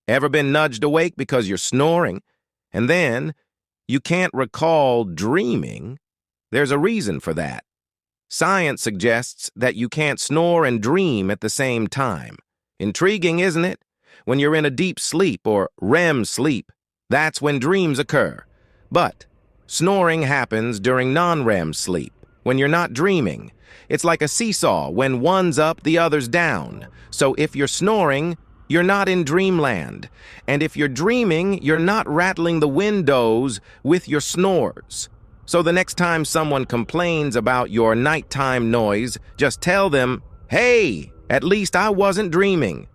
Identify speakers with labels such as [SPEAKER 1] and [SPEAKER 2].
[SPEAKER 1] Ever been nudged awake because you're snoring? And then you can't recall dreaming? There's a reason for that. Science suggests that you can't snore and dream at the same time. Intriguing, isn't it? When you're in a deep sleep or REM sleep, that's when dreams occur. But snoring happens during non-REM sleep, when you're not dreaming. It's like a seesaw. When one's up, the other's down. So if you're snoring, you're not in dreamland. And if you're dreaming, you're not rattling the windows with your snores. So the next time someone complains about your nighttime noise, just tell them, "Hey, at least I wasn't dreaming."